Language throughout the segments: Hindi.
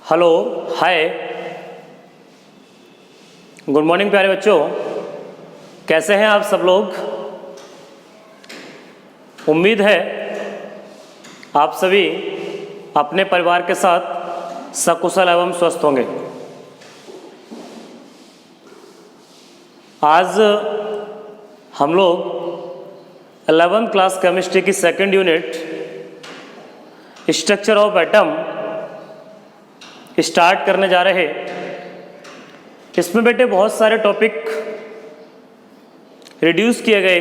हेलो, हाय, गुड मॉर्निंग प्यारे बच्चों। कैसे हैं आप सब लोग? उम्मीद है आप सभी अपने परिवार के साथ सकुशल एवं स्वस्थ होंगे। आज हम लोग 11th क्लास केमिस्ट्री की second unit structure of atom start करने जा रहे। इसमें बेटे बहुत सारे टॉपिक रिड्यूस किए गए।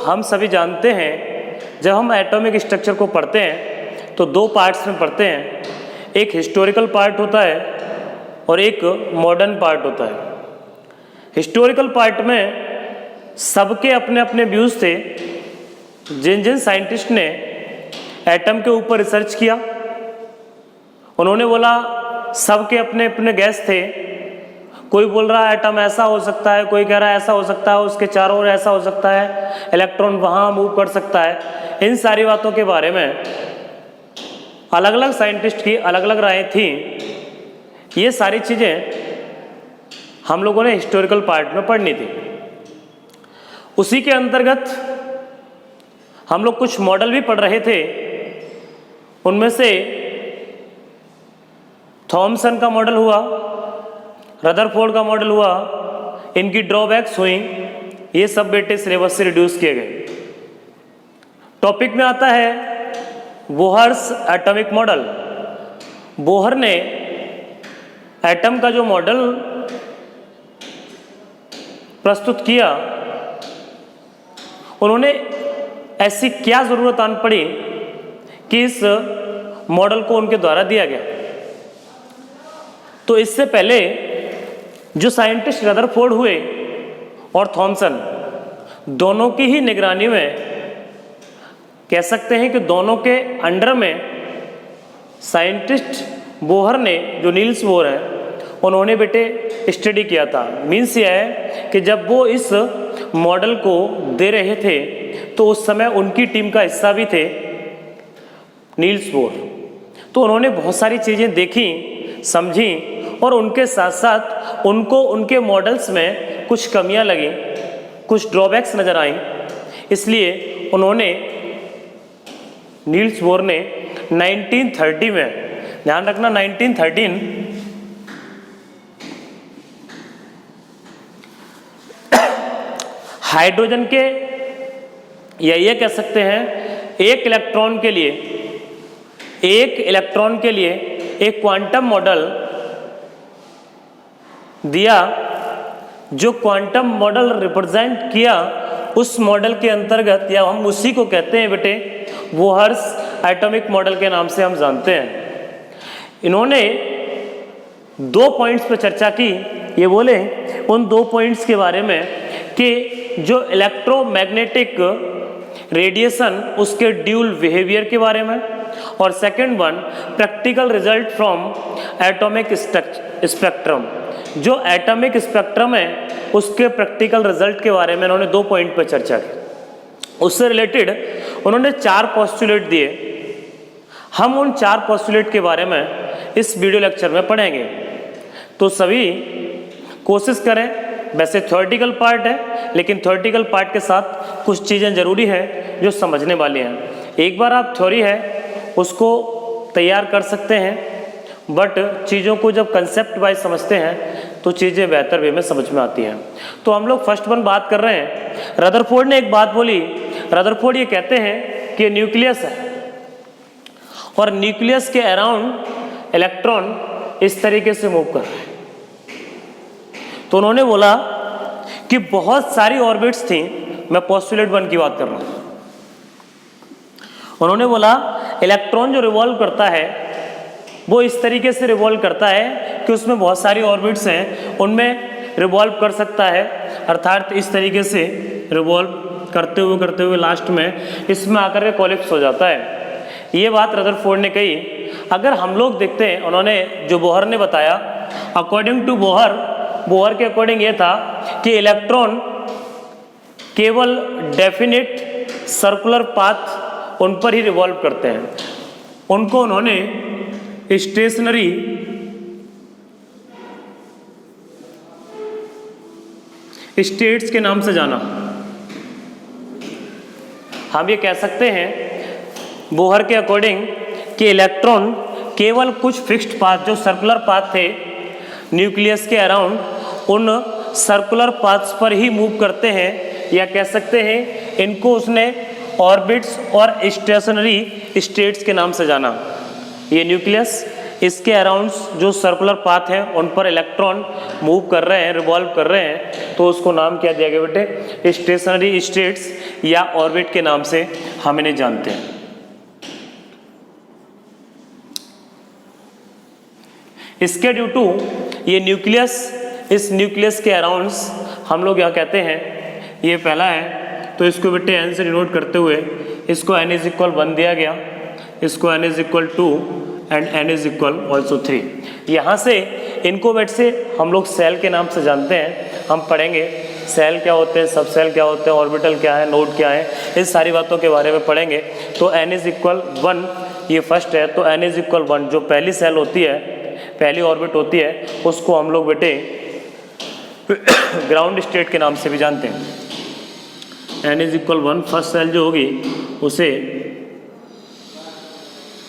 हम सभी जानते हैं जब हम एटॉमिक स्ट्रक्चर को पढ़ते हैं तो दो पार्ट्स में पढ़ते हैं, एक हिस्टोरिकल पार्ट होता है और एक मॉडर्न पार्ट होता है। हिस्टोरिकल पार्ट में सबके अपने अपने व्यूज़ थे। जिन जिन साइंटिस्ट ने एटम के ऊपर रिसर्च किया उन्होंने बोला, सबके अपने अपने गैस थे। कोई बोल रहा है एटम ऐसा हो सकता है, कोई कह रहा है ऐसा हो सकता है, उसके चारों ओर ऐसा हो सकता है, इलेक्ट्रॉन वहाँ मूव कर सकता है। इन सारी बातों के बारे में अलग अलग साइंटिस्ट की अलग अलग राय थी। ये सारी चीज़ें हम लोगों ने हिस्टोरिकल पार्ट में पढ़नी थी। उसी के अंतर्गत हम लोग कुछ मॉडल भी पढ़ रहे थे। उनमें से थॉमसन का मॉडल हुआ, रदरफोर्ड का मॉडल हुआ, इनकी ड्रॉबैक्स हुई। ये सब बेटे सिलेबस से रिड्यूस किए गए। टॉपिक में आता है बोहर्स एटॉमिक मॉडल। बोहर ने एटम का जो मॉडल प्रस्तुत किया, उन्होंने ऐसी क्या ज़रूरत आन पड़ी कि इस मॉडल को उनके द्वारा दिया गया। तो इससे पहले जो साइंटिस्ट रदरफोर्ड हुए और थॉमसन, दोनों की ही निगरानी में कह सकते हैं कि दोनों के अंडर में साइंटिस्ट बोहर ने, जो नील्स बोहर हैं, उन्होंने बेटे स्टडी किया था। मीन्स यह है कि जब वो इस मॉडल को दे रहे थे तो उस समय उनकी टीम का हिस्सा भी थे नील्स बोहर। तो उन्होंने बहुत सारी चीज़ें देखी, समझी और उनके साथ साथ उनको उनके मॉडल्स में कुछ कमियां लगी, कुछ ड्रॉबैक्स नज़र आई। इसलिए उन्होंने, नील्स बोहर ने 1930 में, ध्यान रखना 1913, हाइड्रोजन के, या ये कह सकते हैं एक इलेक्ट्रॉन के लिए एक क्वांटम मॉडल दिया। जो क्वांटम मॉडल रिप्रेजेंट किया, उस मॉडल के अंतर्गत, या हम उसी को कहते हैं बेटे बोहर्स एटॉमिक मॉडल के नाम से हम जानते हैं। इन्होंने 2 पॉइंट्स पर चर्चा की। ये बोले उन 2 पॉइंट्स के बारे में कि जो इलेक्ट्रोमैग्नेटिक रेडिएशन, उसके ड्यूल बिहेवियर के बारे में, और second one practical result from atomic spectrum. जो एटॉमिक स्पेक्ट्रम है उसके प्रैक्टिकल रिजल्ट के बारे में इन्होंने 2 पॉइंट पर चर्चा की। उससे रिलेटेड उन्होंने 4 पोस्टुलेट दिए। हम उन 4 पोस्टुलेट के बारे में इस वीडियो लेक्चर में पढ़ेंगे। तो सभी कोशिश करें। वैसे थ्योरेटिकल पार्ट है, लेकिन थ्योरेटिकल पार्ट के साथ कुछ चीज़ें ज़रूरी हैं जो समझने वाली हैं। एक बार आप थ्योरी है उसको तैयार कर सकते हैं, बट चीज़ों को जब कंसेप्ट वाइज समझते हैं तो चीज़ें बेहतर वे में समझ में आती हैं। तो हम लोग फर्स्ट वन बात कर रहे हैं। रदरफोर्ड ने एक बात बोली। रदरफोर्ड ये कहते हैं कि न्यूक्लियस है और न्यूक्लियस के अराउंड इलेक्ट्रॉन इस तरीके से मूव कर रहे हैं। तो उन्होंने बोला कि बहुत सारी ऑर्बिट्स थी। मैं पोस्टुलेट 1 की बात कर रहा हूँ। उन्होंने बोला इलेक्ट्रॉन जो रिवॉल्व करता है वो इस तरीके से रिवॉल्व करता है कि उसमें बहुत सारी ऑर्बिट्स हैं, उनमें रिवॉल्व कर सकता है। अर्थात इस तरीके से रिवॉल्व करते हुए लास्ट में इसमें आकर के कोलिप्स हो जाता है। ये बात रदरफोर्ड ने कही। अगर हम लोग देखते हैं, उन्होंने जो बोहर ने बताया, अकॉर्डिंग टू बोहर के अकॉर्डिंग ये था कि इलेक्ट्रॉन केवल डेफिनेट सर्कुलर पाथ उन पर ही रिवॉल्व करते हैं। उनको उन्होंने स्टेशनरी स्टेट्स के नाम से जाना। हम ये कह सकते हैं बोहर के अकॉर्डिंग कि इलेक्ट्रॉन केवल कुछ फिक्स्ड पाथ, जो सर्कुलर पाथ थे न्यूक्लियस के अराउंड, उन सर्कुलर पाथ्स पर ही मूव करते हैं, या कह सकते हैं इनको उसने ऑर्बिट्स और स्टेशनरी स्टेट्स के नाम से जाना। ये न्यूक्लियस, इसके अराउंड जो सर्कुलर पाथ हैं उन पर इलेक्ट्रॉन मूव कर रहे हैं, रिवॉल्व कर रहे हैं, तो उसको नाम क्या दिया गया बेटे? स्टेशनरी स्टेट्स या ऑर्बिट के नाम से हम इन्हें जानते हैं। इसके ड्यू टू ये न्यूक्लियस, इस न्यूक्लियस के अराउंड्स हम लोग यहाँ कहते हैं, ये पहला है तो इसको बेटे n से डिनोट करते हुए इसको n इज इक्वल 1 दिया गया, इसको n is equal 2 and n is equal also 3। यहाँ से इनको बेट से हम लोग सेल के नाम से जानते हैं। हम पढ़ेंगे सेल क्या होते हैं, सब सेल क्या होते हैं, ऑर्बिटल क्या है, नोड क्या है, इस सारी बातों के बारे में पढ़ेंगे। तो n इज इक्वल 1 ये फर्स्ट है, तो n इज इक्वल 1 जो पहली सेल होती है, पहली ऑर्बिट होती है, उसको हम लोग बेटे ग्राउंड स्टेट के नाम से भी जानते हैं। n is equal 1 first shell जो होगी उसे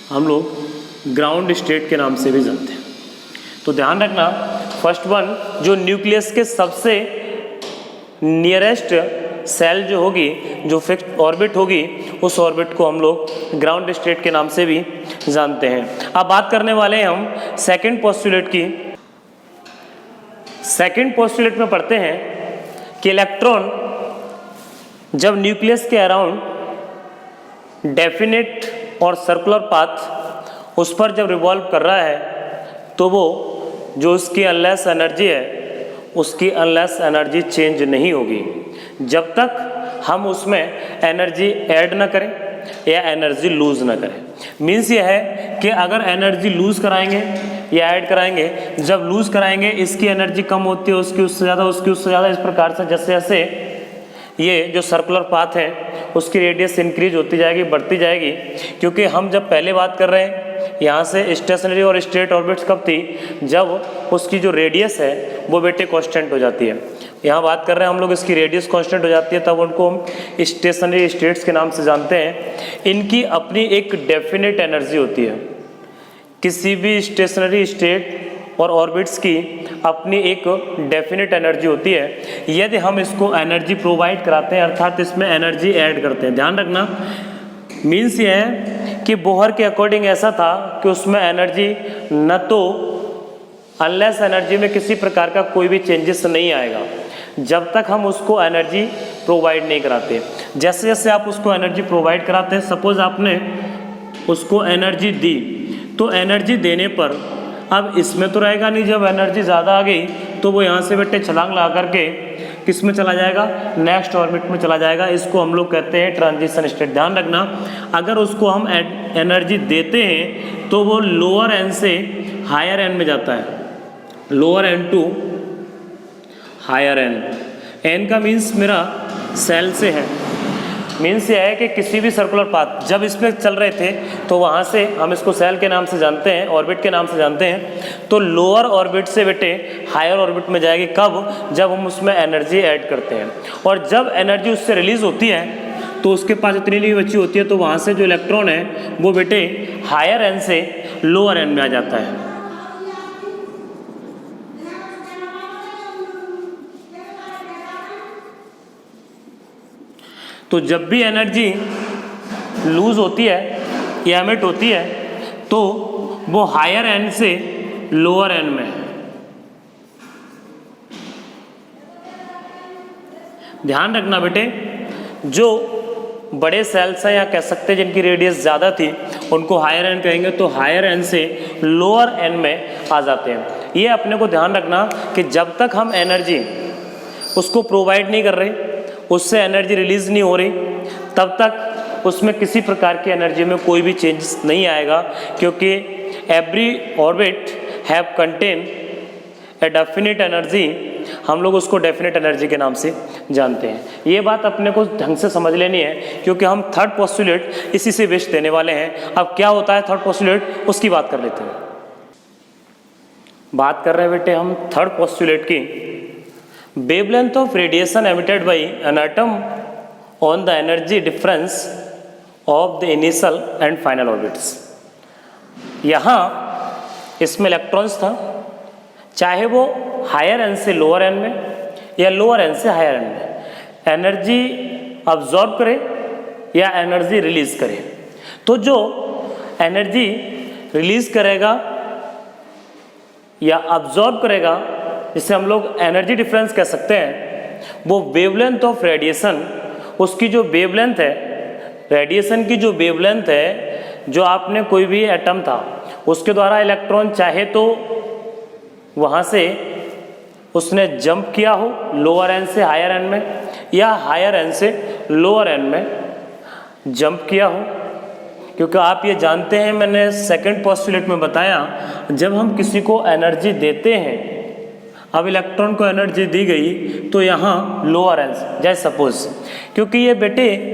हम लोग ग्राउंड स्टेट के नाम से भी जानते हैं। तो ध्यान रखना, फर्स्ट वन जो न्यूक्लियस के सबसे नियरेस्ट सेल जो होगी, जो फिक्स्ड ऑर्बिट होगी, उस ऑर्बिट को हम लोग ग्राउंड स्टेट के नाम से भी जानते हैं। अब बात करने वाले हैं हम सेकंड पोस्टुलेट की। सेकंड पोस्टुलेट में पढ़ते हैं कि इलेक्ट्रॉन जब न्यूक्लियस के अराउंड डेफिनेट और सर्कुलर पाथ उस पर जब रिवॉल्व कर रहा है, तो वो जो उसकी अनलेस एनर्जी है, उसकी अनलेस एनर्जी चेंज नहीं होगी जब तक हम उसमें एनर्जी ऐड ना करें या एनर्जी लूज ना करें। मीन्स ये है कि अगर एनर्जी लूज कराएंगे या ऐड कराएंगे, जब लूज कराएंगे इसकी एनर्जी कम होती है, उसकी उससे ज़्यादा, उसकी उससे ज़्यादा, इस प्रकार से जैसे जैसे ये जो सर्कुलर पाथ है उसकी रेडियस इंक्रीज होती जाएगी, बढ़ती जाएगी। क्योंकि हम जब पहले बात कर रहे हैं यहाँ से स्टेशनरी और स्टेट ऑर्बिट्स कब थी, जब उसकी जो रेडियस है वो बेटे कांस्टेंट हो जाती है। यहाँ बात कर रहे हैं हम लोग इसकी रेडियस कांस्टेंट हो जाती है, तब उनको हम स्टेशनरी स्टेट्स के नाम से जानते हैं। इनकी अपनी एक डेफिनेट एनर्जी होती है, किसी भी स्टेशनरी स्टेट और ऑर्बिट्स की अपनी एक डेफिनेट एनर्जी होती है। यदि हम इसको एनर्जी प्रोवाइड कराते हैं, अर्थात इसमें एनर्जी ऐड करते हैं, ध्यान रखना, मीन्स ये है कि बोहर के अकॉर्डिंग ऐसा था कि उसमें एनर्जी न तो अनलेस एनर्जी में किसी प्रकार का कोई भी चेंजेस नहीं आएगा जब तक हम उसको एनर्जी प्रोवाइड नहीं कराते। जैसे जैसे आप उसको एनर्जी प्रोवाइड कराते हैं, सपोज आपने उसको एनर्जी दी, तो एनर्जी देने पर अब इसमें तो रहेगा नहीं, जब एनर्जी ज़्यादा आ गई तो वो यहाँ से बेटे छलांग लगा करके किस में चला जाएगा, नेक्स्ट ऑर्बिट में चला जाएगा। इसको हम लोग कहते हैं ट्रांजिशन स्टेट। ध्यान रखना, अगर उसको हम एनर्जी देते हैं तो वो लोअर एन से हायर एन में जाता है, lower n to higher n. N का मीन्स मेरा सेल से है, मीन्स ये है कि किसी भी सर्कुलर पाथ जब इसमें चल रहे थे तो वहाँ से हम इसको सेल के नाम से जानते हैं, ऑर्बिट के नाम से जानते हैं। तो लोअर ऑर्बिट से बेटे हायर ऑर्बिट में जाएगी कब, जब हम उसमें एनर्जी ऐड करते हैं। और जब एनर्जी उससे रिलीज होती है तो उसके पास इतनी नहीं बची होती है, तो वहाँ से जो इलेक्ट्रॉन है वो बेटे हायर एन से लोअर एन में आ जाता है। तो जब भी एनर्जी लूज होती है या एमिट होती है तो वो हायर एन से लोअर एन में। ध्यान रखना बेटे, जो बड़े सेल्स हैं या कह सकते हैं जिनकी रेडियस ज़्यादा थी उनको हायर एन कहेंगे, तो हायर एन से लोअर एन में आ जाते हैं। ये अपने को ध्यान रखना कि जब तक हम एनर्जी उसको प्रोवाइड नहीं कर रहे, उससे एनर्जी रिलीज नहीं हो रही, तब तक उसमें किसी प्रकार की एनर्जी में कोई भी चेंजेस नहीं आएगा। क्योंकि every orbit have contain a definite energy हम लोग उसको डेफिनेट एनर्जी के नाम से जानते हैं। ये बात अपने को ढंग से समझ लेनी है, क्योंकि हम थर्ड पोस्टुलेट इसी से बेस देने वाले हैं। अब क्या होता है थर्ड पोस्टुलेट, उसकी बात कर लेते हैं। बात कर रहे हैं बेटे हम थर्ड पोस्टुलेट की, wavelength of radiation emitted by an atom on the energy difference of the initial and final orbits. यहाँ इसमें इलेक्ट्रॉन्स था, चाहे वो हायर एन से लोअर एन में या लोअर एन से हायर एन में, एनर्जी अब्जॉर्ब करे या एनर्जी रिलीज करे। तो जो एनर्जी रिलीज करेगा या अब्जॉर्ब करेगा, जिसे हम लोग एनर्जी डिफरेंस कह सकते हैं, वो वेवलेंथ ऑफ रेडिएशन, उसकी जो वेवलेंथ है, रेडिएशन की जो वेवलेंथ है, जो आपने कोई भी एटम था उसके द्वारा इलेक्ट्रॉन चाहे तो वहाँ से उसने जंप किया हो लोअर एन से हायर एन में, या हायर एन से लोअर एन में जंप किया हो। क्योंकि आप ये जानते हैं, मैंने सेकंड पोस्टुलेट में बताया, जब हम किसी को एनर्जी देते हैं, अब इलेक्ट्रॉन को एनर्जी दी गई तो यहाँ लोअर एन, जैसे सपोज, क्योंकि ये बेटे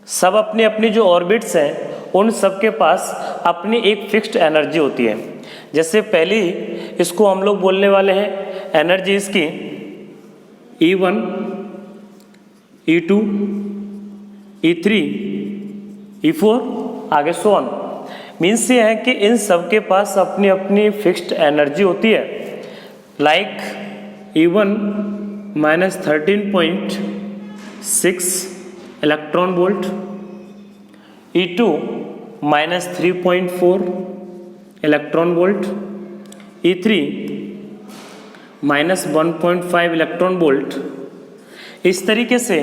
सब अपनी अपनी जो ऑर्बिट्स हैं उन सब के पास अपनी एक फिक्स्ड एनर्जी होती है। जैसे पहली इसको हम लोग बोलने वाले हैं एनर्जी इसकी E1, E2, E3, E4 आगे सो ऑन। मीन्स ये है कि इन सब के पास अपनी अपनी फिक्स्ड एनर्जी होती है। Like E1 -13.6 electron volt, E2 -3.4 electron volt, E3 -1.5 electron volt. इस तरीके से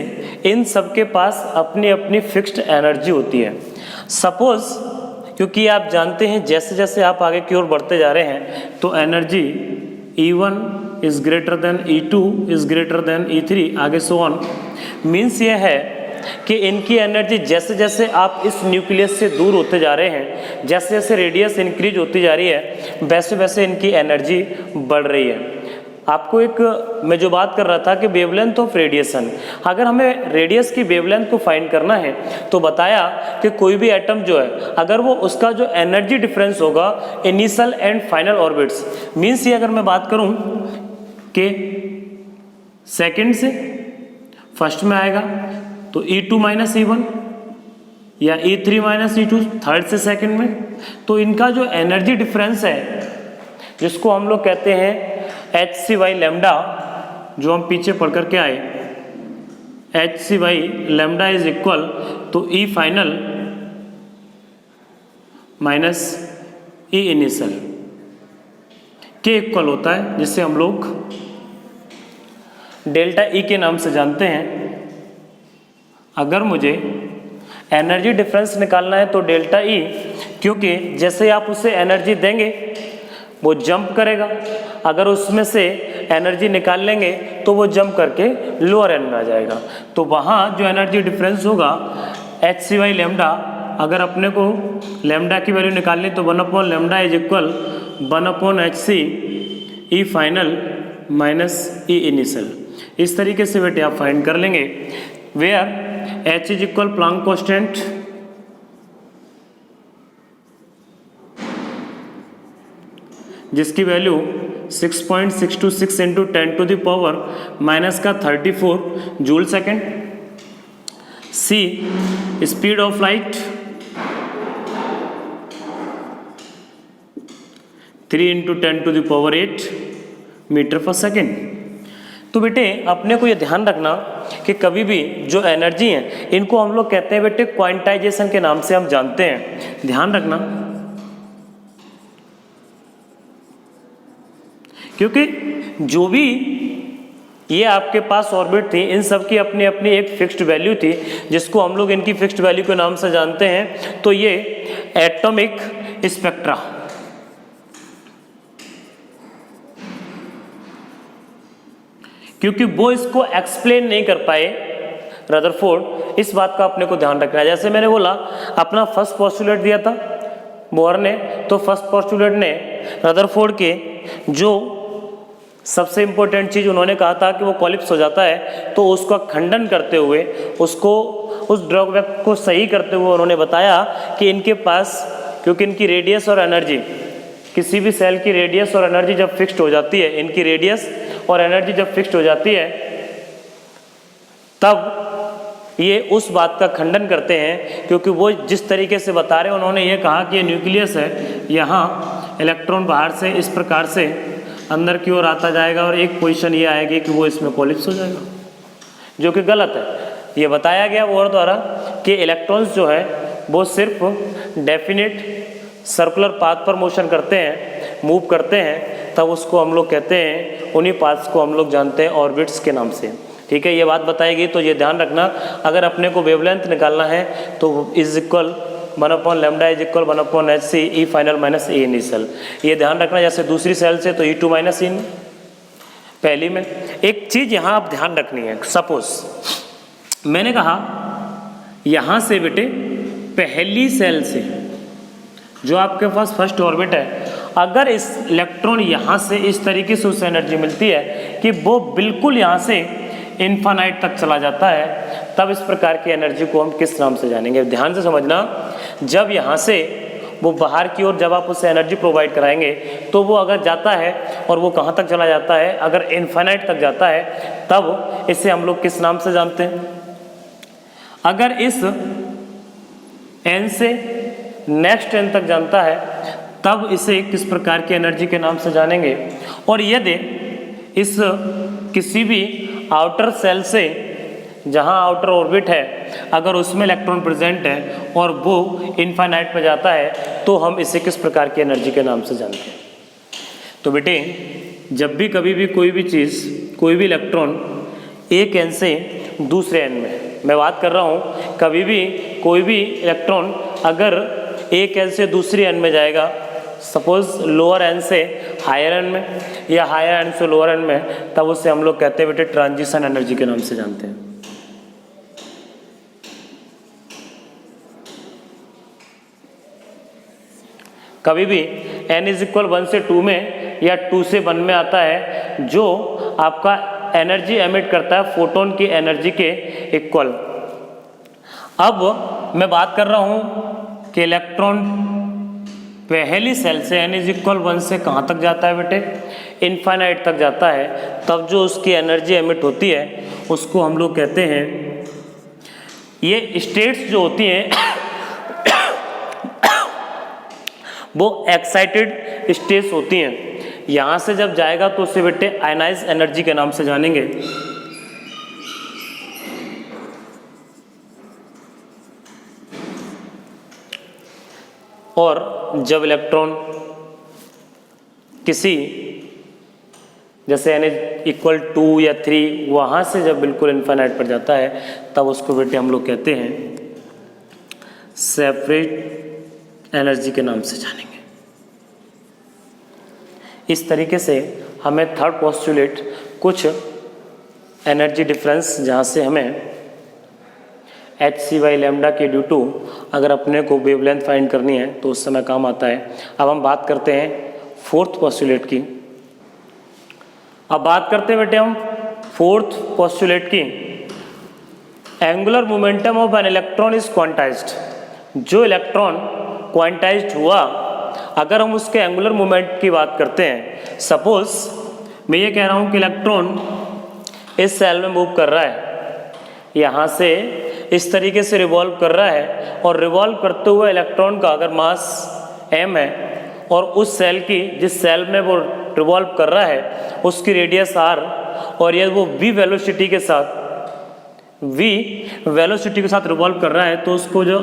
इन सब के पास अपनी अपनी फिक्स्ड एनर्जी होती है। सपोज, क्योंकि आप जानते हैं जैसे जैसे आप आगे की ओर बढ़ते जा रहे हैं तो energy E1 is greater than E2 is greater than E3 आगे सो ऑन। मीन्स ये है कि इनकी एनर्जी जैसे जैसे आप इस न्यूक्लियस से दूर होते जा रहे हैं, जैसे जैसे रेडियस इंक्रीज होती जा रही है, वैसे वैसे इनकी एनर्जी बढ़ रही है। आपको एक मैं जो बात कर रहा था कि वेवलेंथ ऑफ रेडिएशन, अगर हमें रेडियस की वेवलेंथ को फाइंड करना है तो बताया कि कोई भी एटम जो है, अगर वो उसका जो एनर्जी डिफरेंस होगा initial and final orbits, means ये अगर मैं बात करूं कि सेकंड से फर्स्ट में आएगा तो E2 माइनस E1 या E3 माइनस E2 थर्ड से सेकंड में, तो इनका जो एनर्जी डिफरेंस है जिसको हम लोग कहते हैं HC/λ, जो हम पीछे पढ़ करके आए, HC/λ इज इक्वल तो E final minus E initial के इक्वल होता है, जिससे हम लोग डेल्टा E के नाम से जानते हैं। अगर मुझे एनर्जी डिफरेंस निकालना है तो डेल्टा E, क्योंकि जैसे आप उसे एनर्जी देंगे वो जंप करेगा, अगर उसमें से एनर्जी निकाल लेंगे तो वो जंप करके लोअर एन में आ जाएगा। तो वहाँ जो एनर्जी डिफरेंस होगा HC/λ, अगर अपने को लैम्डा की वैल्यू निकालनी तो 1/λ is equal 1/HC E final minus E initial. इस तरीके से बेटे आप फाइंड कर लेंगे, where H is equal Planck constant, जिसकी value 6.626 into 10⁻⁻34 joule second. C speed of light 3 into 10⁸ metre per second. तो बेटे अपने को ये ध्यान रखना कि कभी भी जो एनर्जी है इनको हम लोग कहते हैं बेटे क्वांटाइजेशन के नाम से हम जानते हैं, ध्यान रखना। क्योंकि जो भी ये आपके पास ऑर्बिट थी, इन सब की अपनी अपनी एक फिक्स्ड वैल्यू थी, जिसको हम लोग इनकी फिक्स्ड वैल्यू के नाम से जानते हैं। तो ये एटॉमिक स्पेक्ट्रा, क्योंकि वो इसको एक्सप्लेन नहीं कर पाए रदरफोर्ड, इस बात का अपने को ध्यान रखना है। जैसे मैंने बोला अपना फर्स्ट पोस्टुलेट दिया था बोहर ने, तो फर्स्ट पोस्टुलेट ने रदरफोर्ड के जो सबसे इम्पोर्टेंट चीज़ उन्होंने कहा था कि वो कोलिप्स हो जाता है, तो उसका खंडन करते हुए, उसको उस ड्रॉबैक को सही करते हुए उन्होंने बताया कि इनके पास, क्योंकि इनकी रेडियस और एनर्जी, किसी भी सेल की रेडियस और एनर्जी जब फिक्स्ड हो जाती है, इनकी रेडियस और एनर्जी जब फिक्स्ड हो जाती है, तब ये उस बात का खंडन करते हैं, क्योंकि वो जिस तरीके से बता रहे हैं, उन्होंने ये कहा कि ये न्यूक्लियस है, यहाँ इलेक्ट्रॉन बाहर से इस प्रकार से अंदर की ओर आता जाएगा और एक पोजीशन ये आएगी कि वो इसमें कोलिप्स हो जाएगा, जो कि गलत है। ये बताया गया वोर द्वारा कि इलेक्ट्रॉन्स जो है वो सिर्फ डेफिनेट सर्कुलर पाथ पर मोशन करते हैं, मूव करते हैं, तब उसको हम लोग कहते हैं, उन्हीं पाथ्स को हम लोग जानते हैं ऑर्बिट्स के नाम से। ठीक है, ये बात बताई गई, तो ये ध्यान रखना, अगर अपने को वेवलेंथ निकालना है तो is equal 1/λ is equal 1/hc E final minus E initial, ये ध्यान रखना। जैसे दूसरी सेल से तो E2 माइनस इन, पहली में एक चीज़ यहाँ आप ध्यान रखनी है। सपोज मैंने कहा यहाँ से बेटे पहली सेल से जो आपके पास फर्स्ट ऑर्बिट है, अगर इस इलेक्ट्रॉन यहाँ से इस तरीके से उसे एनर्जी मिलती है कि वो बिल्कुल यहाँ से इन्फानाइट तक चला जाता है, तब इस प्रकार की एनर्जी को हम किस नाम से जानेंगे? ध्यान से समझना, जब यहाँ से वो बाहर की ओर जब आप उसे एनर्जी प्रोवाइड कराएंगे तो वो अगर जाता है और वो कहाँ तक चला जाता है, अगर इन्फानाइट तक जाता है, तब इसे हम लोग किस नाम से जानते हैं? अगर इस n से नेक्स्ट n तक जानता है, तब इसे किस प्रकार की एनर्जी के नाम से जानेंगे? और यदि इस किसी भी आउटर सेल से, जहां आउटर ऑर्बिट है, अगर उसमें इलेक्ट्रॉन प्रेजेंट है और वो इनफाइनाइट पे जाता है, तो हम इसे किस प्रकार की एनर्जी के नाम से जानते हैं? तो बेटे जब भी कभी भी कोई भी चीज़, कोई भी इलेक्ट्रॉन एक n से दूसरे n में, मैं बात कर रहा हूँ, कभी भी कोई भी इलेक्ट्रॉन अगर एक n से दूसरी n में जाएगा, सपोज लोअर n से हायर n में या हायर n से लोअर n में, तब उससे हम लोग कहते हैं बेटे ट्रांजिशन एनर्जी के नाम से जानते हैं। कभी भी n इज इक्वल 1 से 2 में या 2 से 1 में आता है, जो आपका एनर्जी एमिट करता है फोटोन की एनर्जी के इक्वल। अब मैं बात कर रहा हूँ कि इलेक्ट्रॉन पहली सेल से n इज इक्वल 1 से कहाँ तक जाता है बेटे? इनफाइनाइट तक जाता है। तब जो उसकी एनर्जी एमिट होती है उसको हम लोग कहते हैं, ये स्टेट्स जो होती हैं वो एक्साइटेड स्टेट्स होती हैं। यहाँ से जब जाएगा तो उसे बेटे आयनाइज एनर्जी के नाम से जानेंगे। और जब इलेक्ट्रॉन किसी, जैसे n इक्वल 2 या 3, वहाँ से जब बिल्कुल इन्फाइनाइट पर जाता है, तब उसको बेटे हम लोग कहते हैं सेपरेट एनर्जी के नाम से जानेंगे। इस तरीके से हमें थर्ड पोस्टुलेट कुछ एनर्जी डिफरेंस, जहाँ से हमें hc/λ के ड्यू टू अगर अपने को वेवलेंथ फाइंड करनी है तो उस समय काम आता है। अब हम बात करते हैं फोर्थ पोस्टुलेट की। अब बात करते हैं बेटे हम फोर्थ पोस्टुलेट की। Angular momentum of an electron is quantized. जो इलेक्ट्रॉन क्वांटाइज्ड हुआ, अगर हम उसके एंगुलर मोमेंट की बात करते हैं, सपोज मैं ये कह रहा हूँ कि इलेक्ट्रॉन इस सेल में मूव कर रहा है, यहाँ से इस तरीके से रिवॉल्व कर रहा है, और रिवॉल्व करते हुए इलेक्ट्रॉन का अगर मास m है और उस सेल की, जिस सेल में वो रिवॉल्व कर रहा है, उसकी रेडियस r, और यदि वो v वेलोसिटी के साथ रिवॉल्व कर रहा है, तो उसको जो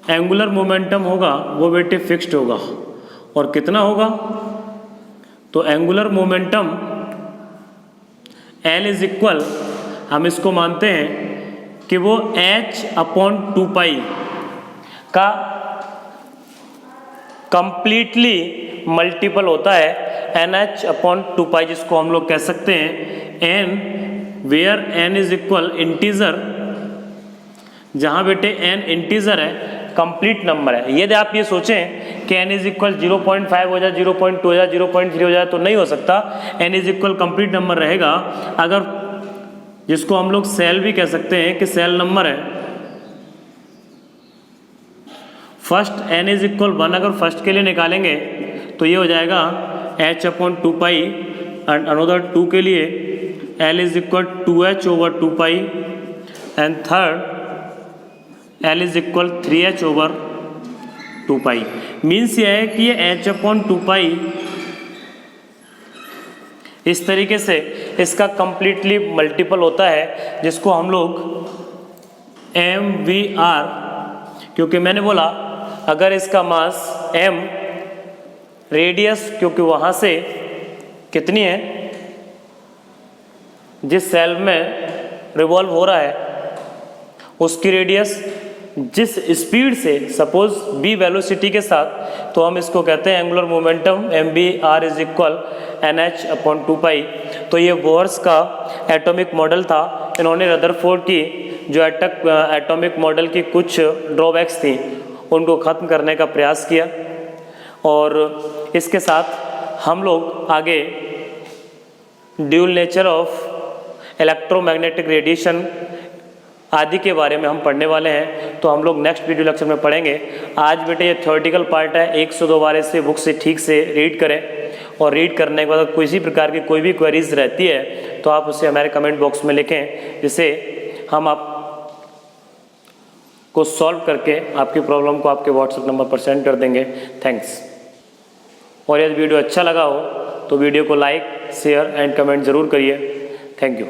एंगुलर मोमेंटम होगा वो बेटे फिक्स्ड होगा। और कितना होगा? तो angular momentum L is equal, हम इसको मानते हैं कि वो h/2π का कंप्लीटली मल्टीपल होता है NH/2π, जिसको हम लोग कह सकते हैं n, where n is equal integer, जहाँ बेटे n इंटीजर है, कंप्लीट नंबर है। यदि आप ये सोचें कि n इज इक्वल 0.5 हो जाए, 0.2 हो जाए, 0.3 हो जाए, तो नहीं हो सकता। n is equal complete number रहेगा, अगर जिसको हम लोग सेल भी कह सकते हैं कि सेल नंबर है। फर्स्ट n इज इक्वल 1 अगर फर्स्ट के लिए निकालेंगे तो ये हो जाएगा h/2 एंड अनदर 2 के लिए l is equal 2h/2 and third l is equal 3h/2। Means ये है कि ये h/2 इस तरीके से इसका कंप्लीटली मल्टीपल होता है, जिसको हम लोग MVR, क्योंकि मैंने बोला अगर इसका मास m, रेडियस क्योंकि वहाँ से कितनी है, जिस सेल में रिवॉल्व हो रहा है उसकी रेडियस जिस स्पीड से, सपोज v वेलोसिटी के साथ, तो हम इसको कहते हैं angular momentum MVR is equal NH/2 तो ये बोहर्स का एटॉमिक मॉडल था। इन्होंने रदरफोर्ड की जो एटॉमिक मॉडल की कुछ ड्रॉबैक्स थी उनको ख़त्म करने का प्रयास किया, और इसके साथ हम लोग आगे dual nature of electromagnetic radiation आदि के बारे में हम पढ़ने वाले हैं। तो हम लोग नेक्स्ट वीडियो लेक्चर में पढ़ेंगे। आज बेटे ये थ्योरेटिकल पार्ट है, 1 से 2 बार इसे बुक से ठीक से रीड करें, और रीड करने के बाद किसी प्रकार की कोई भी क्वेरीज रहती है तो आप उसे हमारे कमेंट बॉक्स में लिखें, जिसे हम आप को सॉल्व करके आपकी प्रॉब्लम को आपके व्हाट्सएप नंबर पर सेंड कर देंगे। थैंक्स। और यदि वीडियो अच्छा लगा हो तो वीडियो को लाइक, शेयर एंड कमेंट ज़रूर करिए। Thank you.